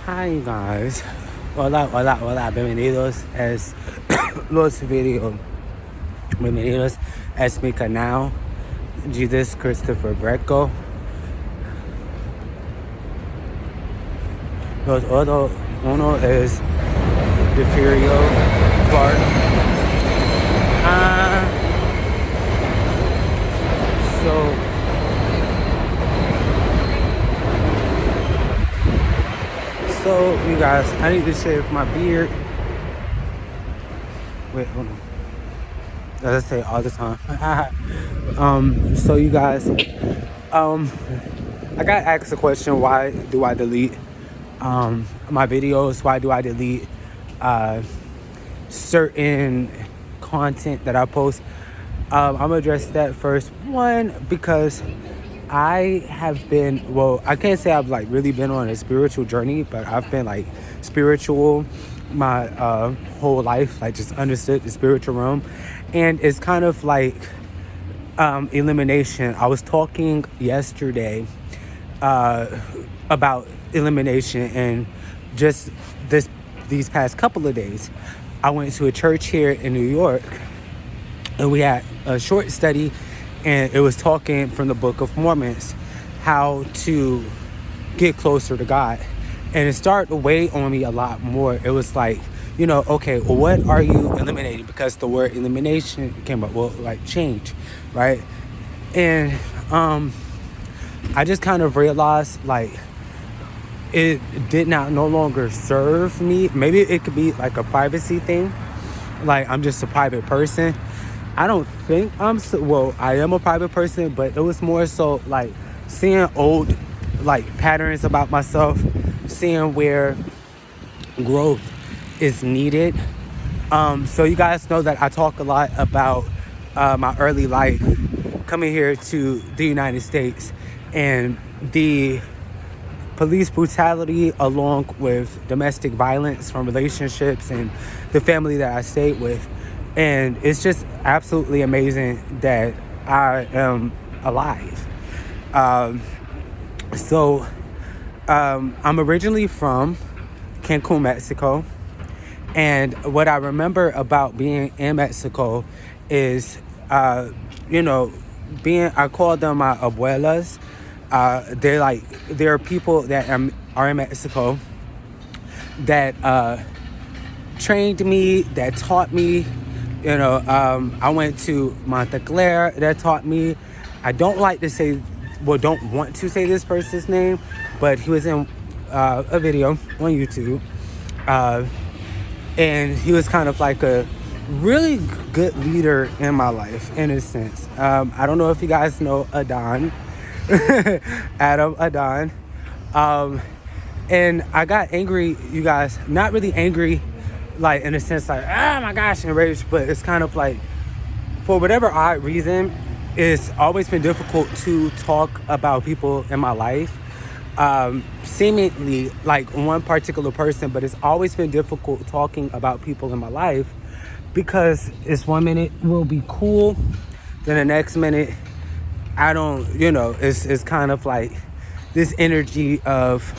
Hi guys, hola, bienvenidos es los video, bienvenidos es mi canal, Jesus Christopher Greco. Los otro, uno es DeFurio Clark. So you guys, I need to shave my beard. Wait, hold on. As I say all the time. So you guys, I got asked a question: why do I delete my videos? Why do I delete certain content that I post? I'm gonna address that first. One, because I have been, well, I can't say I've like really been on a spiritual journey, but I've been like spiritual my whole life, like just understood the spiritual realm. And it's kind of like elimination. I was talking yesterday about elimination, and just these past couple of days, I went to a church here in New York, and we had a short study, and it was talking from the Book of Mormons, how to get closer to God. And it started to weigh on me a lot more. It was like, okay, well, what are you eliminating? Because the word elimination came up, well, like change, right? And I just kind of realized, like, it did not no longer serve me. Maybe it could be like a privacy thing. Like, I'm just a private person. I don't think I am a private person, but it was more so like seeing old like patterns about myself, seeing where growth is needed. So you guys know that I talk a lot about my early life coming here to the United States and the police brutality, along with domestic violence from relationships and the family that I stayed with. And it's just absolutely amazing that I am alive. I'm originally from Cancun, Mexico. And what I remember about being in Mexico is, I call them my abuelas. They're people that are in Mexico that trained me, that taught me. I went to Montclair, that taught me. I don't want to say this person's name, but he was in a video on YouTube. And he was kind of like a really good leader in my life, in a sense. I don't know if you guys know Adon, Adam Adon. And I got angry, you guys, not really angry, like in a sense like, oh my gosh, enraged, but it's kind of like, for whatever odd reason, it's always been difficult to talk about people in my life. Seemingly like one particular person, but it's always been difficult talking about people in my life, because it's 1 minute we'll be cool, then the next minute I don't, it's kind of like this energy of,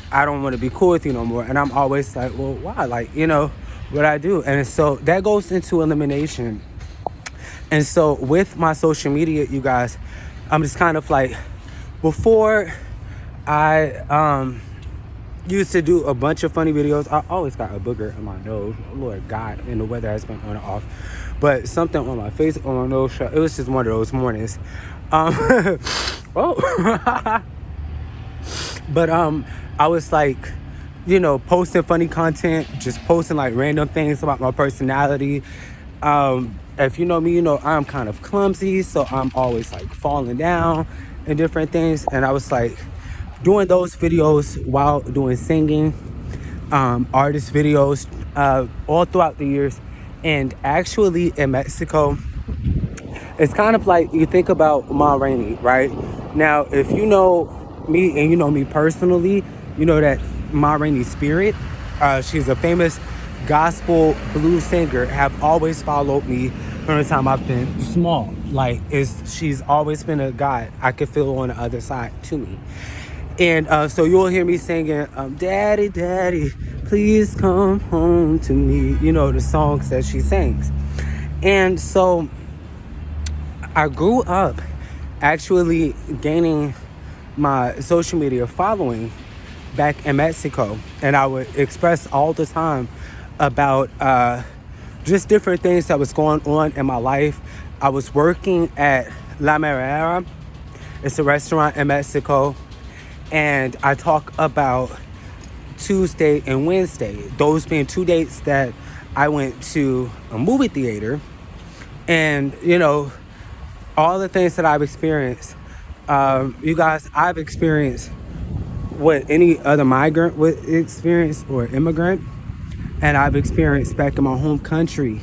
I don't want to be cool with you no more. And I'm always like, well, why? Like, what I do. And so that goes into elimination. And so with my social media, you guys, I'm just kind of like, before I used to do a bunch of funny videos. I always got a booger in my nose. Lord God, and the weather has been on and off. But something on my face, on my nose, it was just one of those mornings. But I was like, posting funny content, just posting like random things about my personality. If you know me, I'm kind of clumsy, so I'm always like falling down and different things. And I was like doing those videos while doing singing, artist videos, all throughout the years. And actually in Mexico, it's kind of like, you think about Ma Rainey, right? Now, if you know me and you know me personally, you know that Ma Rainey's spirit, she's a famous gospel blues singer, have always followed me from the time I've been small. Like, she's always been a God I could feel on the other side to me. And so you'll hear me singing, Daddy, Daddy, please come home to me. You know, the songs that she sings. And so I grew up actually gaining my social media following back in Mexico. And I would express all the time about just different things that was going on in my life. I was working at La Marera. It's a restaurant in Mexico. And I talk about Tuesday and Wednesday, those being 2 dates that I went to a movie theater. And, you know, all the things that I've experienced, you guys, I've experienced what any other migrant would experience or immigrant. And I've experienced back in my home country,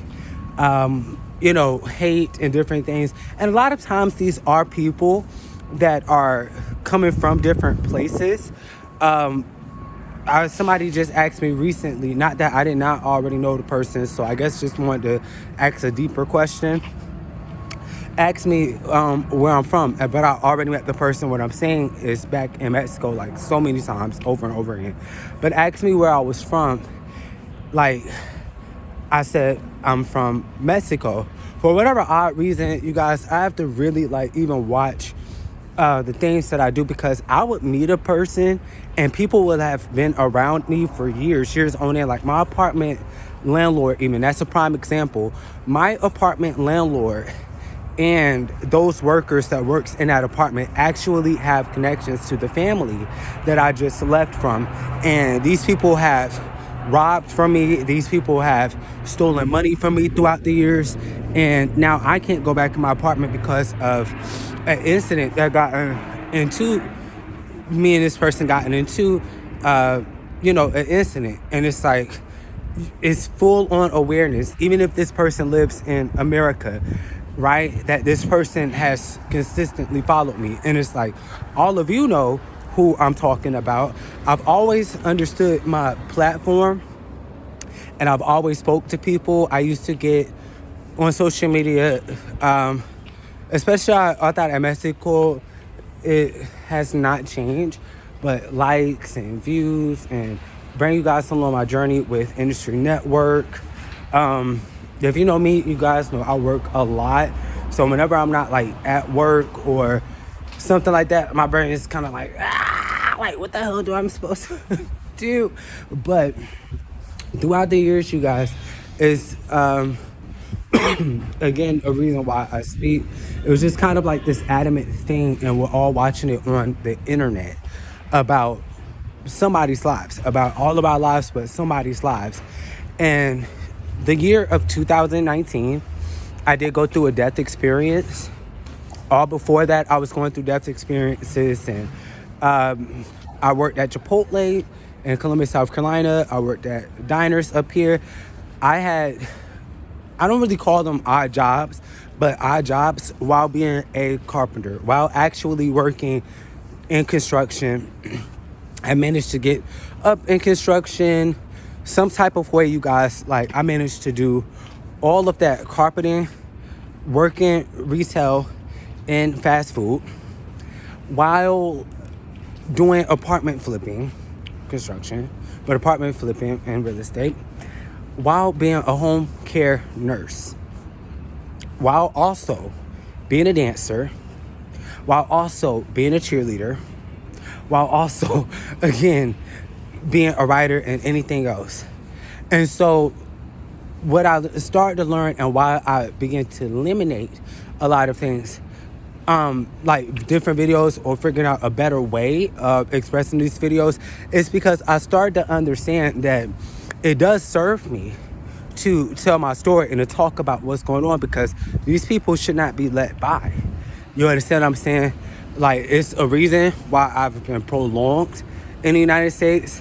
you know, hate and different things. And a lot of times these are people that are coming from different places. Somebody just asked me recently, not that I did not already know the person, so I guess just wanted to ask a deeper question. Asked me where I'm from, but I already met the person. What I'm saying is back in Mexico, like so many times over and over again. But asked me where I was from. Like, I said, I'm from Mexico. For whatever odd reason, you guys, I have to really like even watch the things that I do, because I would meet a person and people would have been around me for years on end. Like my apartment landlord, even, that's a prime example. My apartment landlord and those workers that works in that apartment actually have connections to the family that I just left from. And these people have robbed from me. These people have stolen money from me throughout the years. And now I can't go back to my apartment because of an incident that got into, me and this person gotten into, you know, an incident. And it's like, it's full on awareness, even if this person lives in America, right? That this person has consistently followed me. And it's like, all of you know who I'm talking about. I've always understood my platform, and I've always spoke to people. I used to get on social media, especially I thought at Mexico, it has not changed, but likes and views, and bring you guys along my journey with Industry Network. If you know me, you guys know I work a lot. So whenever I'm not like at work or something like that, my brain is kind of like, like what the hell do I'm supposed to do? But throughout the years, you guys, is again a reason why I speak. It was just kind of like this adamant thing, and we're all watching it on the internet about somebody's lives, about all of our lives, but somebody's lives. And the year of 2019, I did go through a death experience. All before that, I was going through death experiences, and I worked at Chipotle in Columbia, South Carolina. I worked at diners up here. I don't really call them odd jobs, but odd jobs while being a carpenter, while actually working in construction. I managed to get up in construction some type of way, you guys. Like, I managed to do all of that carpeting, working retail and fast food, while doing apartment flipping, construction, but apartment flipping and real estate, while being a home care nurse, while also being a dancer, while also being a cheerleader, while also, again, being a writer and anything else. And so what I started to learn, and why I began to eliminate a lot of things, like different videos, or figuring out a better way of expressing these videos, is because I started to understand that it does serve me to tell my story and to talk about what's going on, because these people should not be let by. You understand what I'm saying? Like, it's a reason why I've been prolonged in the United States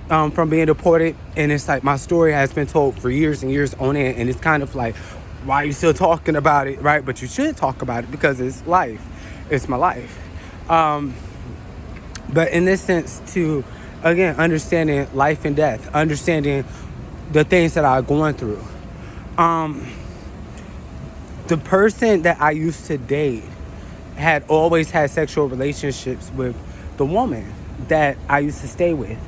from being deported. And it's like, my story has been told for years and years on end. And it's kind of like, why are you still talking about it, right? But you should talk about it, because it's life. It's my life. But in this sense, to, again, understanding life and death, understanding the things that I'm going through. The person that I used to date had always had sexual relationships with the woman. that I used to stay with.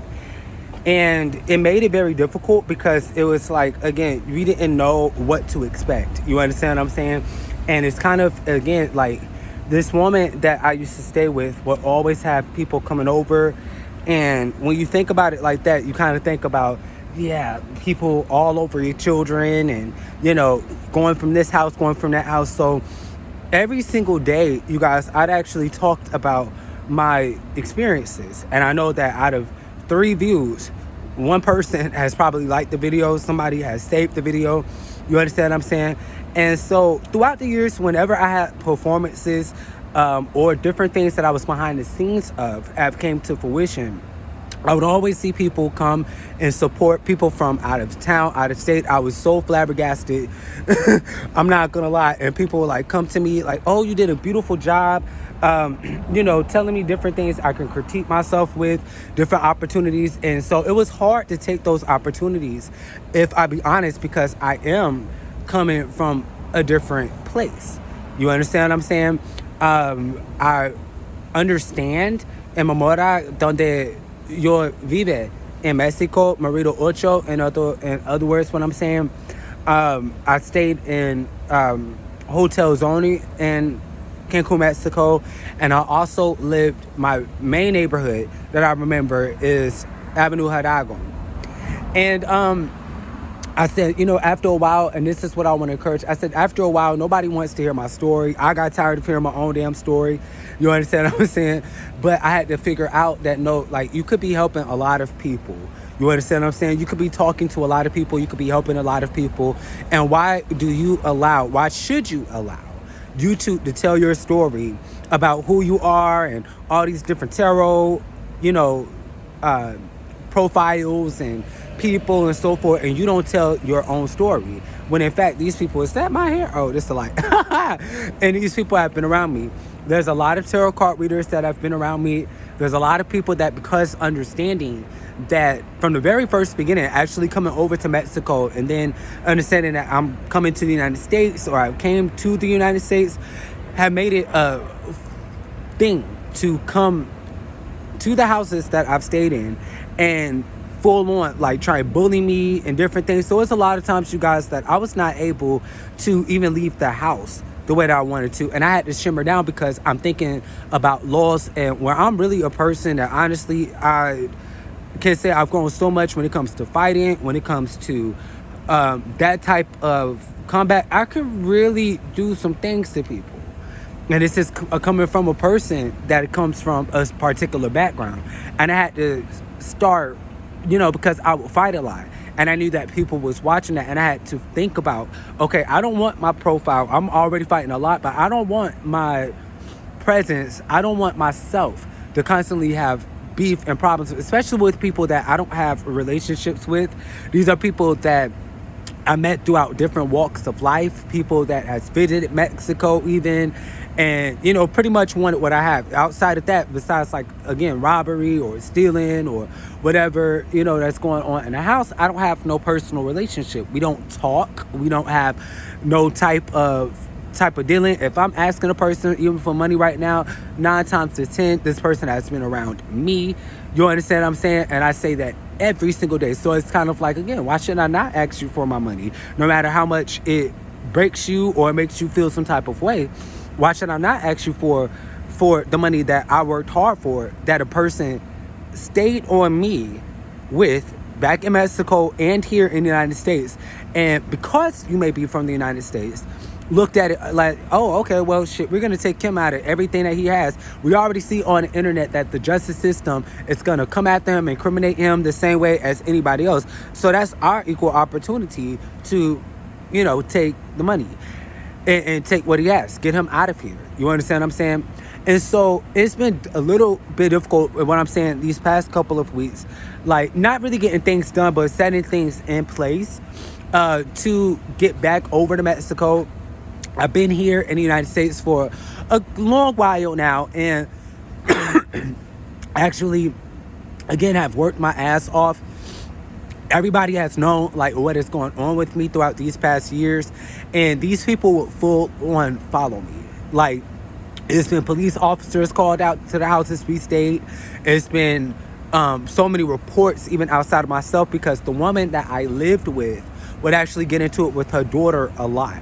And it made it very difficult because it was like, again, we didn't know what to expect. You understand what I'm saying? And it's kind of, again, like this woman that I used to stay with would always have people coming over. And when you think about it like that, you kind of think about, yeah, people all over your children and, going from this house, going from that house. So every single day, you guys, I'd actually talked about my experiences. And I know that out of 3 views, one person has probably liked the video, somebody has saved the video. You understand what I'm saying? And so throughout the years, whenever I had performances or different things that I was behind the scenes of have came to fruition, I would always see people come and support people from out of town, out of state. I was so flabbergasted. I'm not going to lie. And people would like come to me like, oh, you did a beautiful job. Telling me different things I can critique myself with, different opportunities. And so it was hard to take those opportunities, if I be honest, because I am coming from a different place. You understand what I'm saying? I understand en memoria donde yo vive in Mexico, Marido Ocho, in other words, what I'm saying. I stayed in Hotel Zoni in Cancun, Mexico, and I also lived, my main neighborhood that I remember is Avenue Hidalgo. And I said, after a while, and this is what I want to encourage, I said, after a while, nobody wants to hear my story. I got tired of hearing my own damn story. You understand what I'm saying? But I had to figure out that, no, like, you could be helping a lot of people. You understand what I'm saying? You could be talking to a lot of people. You could be helping a lot of people. And why should you allow YouTube to tell your story about who you are and all these different tarot, profiles and people and so forth, and you don't tell your own story, when in fact these people, is that my hair? Oh, this is a light. And these people have been around me. There's a lot of tarot card readers that have been around me. There's a lot of people that, because understanding that from the very first beginning, actually coming over to Mexico and then understanding that I'm coming to the United States, or I came to the United States, have made it a thing to come to the houses that I've stayed in and full on like try to bully me and different things. So it's a lot of times, you guys, that I was not able to even leave the house the way that I wanted to, and I had to simmer down because I'm thinking about laws, and where I'm really a person that honestly I can say I've grown so much when it comes to fighting, when it comes to that type of combat. I could really do some things to people. And this is coming from a person that comes from a particular background. And I had to start, because I would fight a lot. And I knew that people was watching that. And I had to think about, okay, I don't want my profile. I'm already fighting a lot, but I don't want my presence. I don't want myself to constantly have beef and problems, especially with people that I don't have relationships with. These are people that I met throughout different walks of life, people that has visited Mexico even, and pretty much wanted what I have. Outside of that, besides like, again, robbery or stealing or whatever that's going on in the house, I don't have no personal relationship. We don't talk. We don't have no type of dealing. If I'm asking a person even for money right now, 9 times to 10 this person has been around me. You understand what I'm saying? And I say that every single day. So it's kind of like, again, why should I not ask you for my money, no matter how much it breaks you or makes you feel some type of way? Why should I not ask you for the money that I worked hard for, that a person stayed on me with back in Mexico and here in the United States? And because you may be from the United States, looked at it like, oh, okay, well, shit, we're going to take him out of everything that he has. We already see on the internet that the justice system is going to come at them and incriminate him the same way as anybody else. So that's our equal opportunity to, take the money and take what he has, get him out of here. You understand what I'm saying? And so it's been a little bit difficult with what I'm saying these past couple of weeks, like not really getting things done, but setting things in place to get back over to Mexico. I've been here in the United States for a long while now, and actually, again, have worked my ass off. Everybody has known like what is going on with me throughout these past years, and these people would full on follow me. Like, It's been police officers called out to the houses we stayed. It's been so many reports even outside of myself, because the woman that I lived with would actually get into it with her daughter a lot.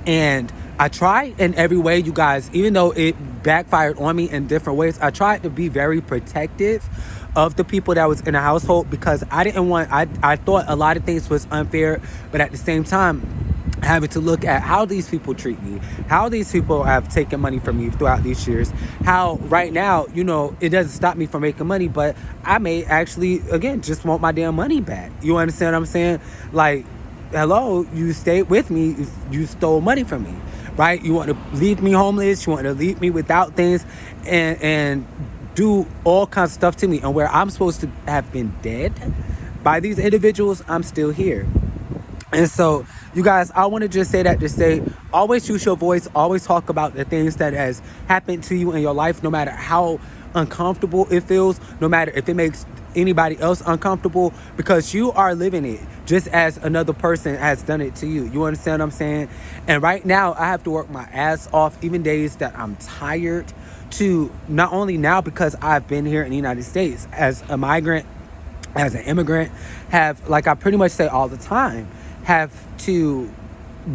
And I tried in every way, you guys, even though it backfired on me in different ways, I tried to be very protective of the people that was in the household, because I thought a lot of things was unfair, but at the same time, having to look at how these people treat me, how these people have taken money from me throughout these years, how right now, it doesn't stop me from making money, but I may actually, again, just want my damn money back. You understand what I'm saying? Like, hello, you stayed with me, you stole money from me, right? You want to leave me homeless, you want to leave me without things, and do all kinds of stuff to me. And where I'm supposed to have been dead by these individuals, I'm still here. And so, you guys, I want to just say that to say, always use your voice, always talk about the things that has happened to you in your life, no matter how uncomfortable it feels, no matter if it makes anybody else uncomfortable, because you are living it just as another person has done it to you. You understand what I'm saying? And right now, I have to work my ass off, even days that I'm tired, to not only now because I've been here in the United States as a migrant, as an immigrant, have, like I pretty much say all the time, have to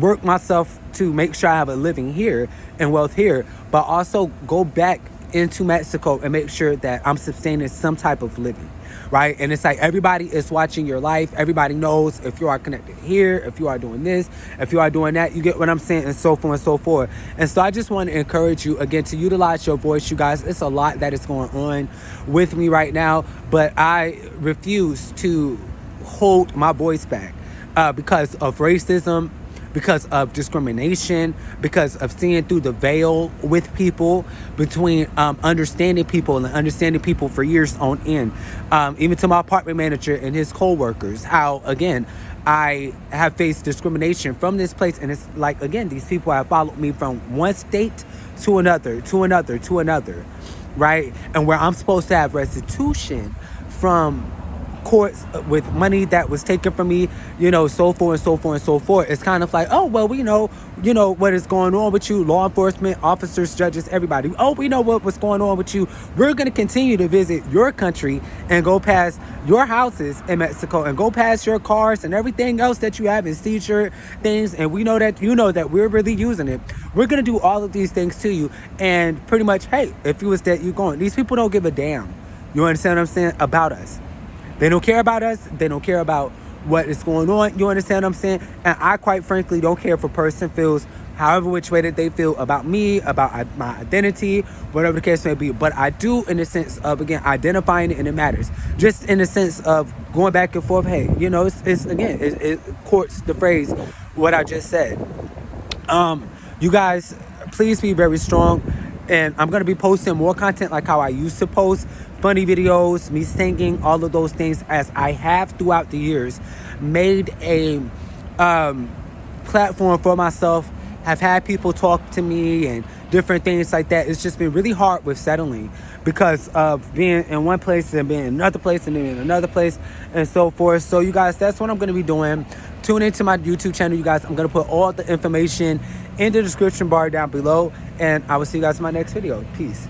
work myself to make sure I have a living here and wealth here, but also go back into Mexico and make sure that I'm sustaining some type of living, right? And it's like everybody is watching your life. Everybody knows if you are connected here, if you are doing this, if you are doing that. You get what I'm saying? And so forth and so forth. And so I just want to encourage you, again, to utilize your voice, you guys. It's a lot that is going on with me right now, but I refuse to hold my voice back because of racism, because of discrimination, because of seeing through the veil with people, between understanding people and understanding people for years on end. Even to my apartment manager and his co-workers, how, again, I have faced discrimination from this place. And it's like, again, these people have followed me from one state to another, right? And where I'm supposed to have restitution from courts with money that was taken from me, so forth and so forth and so forth. It's kind of like, oh, well, we know what is going on with you, law enforcement officers, judges, everybody. Oh, we know what's going on with you. We're going to continue to visit your country and go past your houses in Mexico and go past your cars and everything else that you have and seizure things. And we know that that we're really using it. We're going to do all of these things to you. And pretty much, hey, if you was dead, you're going. These people don't give a damn. You understand what I'm saying? About us. They don't care about us. They don't care about what is going on. You understand what I'm saying? And I, quite frankly, don't care if a person feels however which way that they feel about me, about my identity, whatever the case may be. But I do, in the sense of, again, identifying it, and it matters. Just in the sense of going back and forth. Hey, it courts the phrase what I just said. You guys, please be very strong. And I'm going to be posting more content like how I used to post. Funny videos, me singing, all of those things, as I have throughout the years made a platform for myself, have had people talk to me and different things like that. It's just been really hard with settling because of being in one place and being in another place and then in another place and so forth. So you guys, that's what I'm going to be doing. Tune into my YouTube channel, you guys. I'm going to put all the information in the description bar down below, and I will see you guys in my next video. Peace.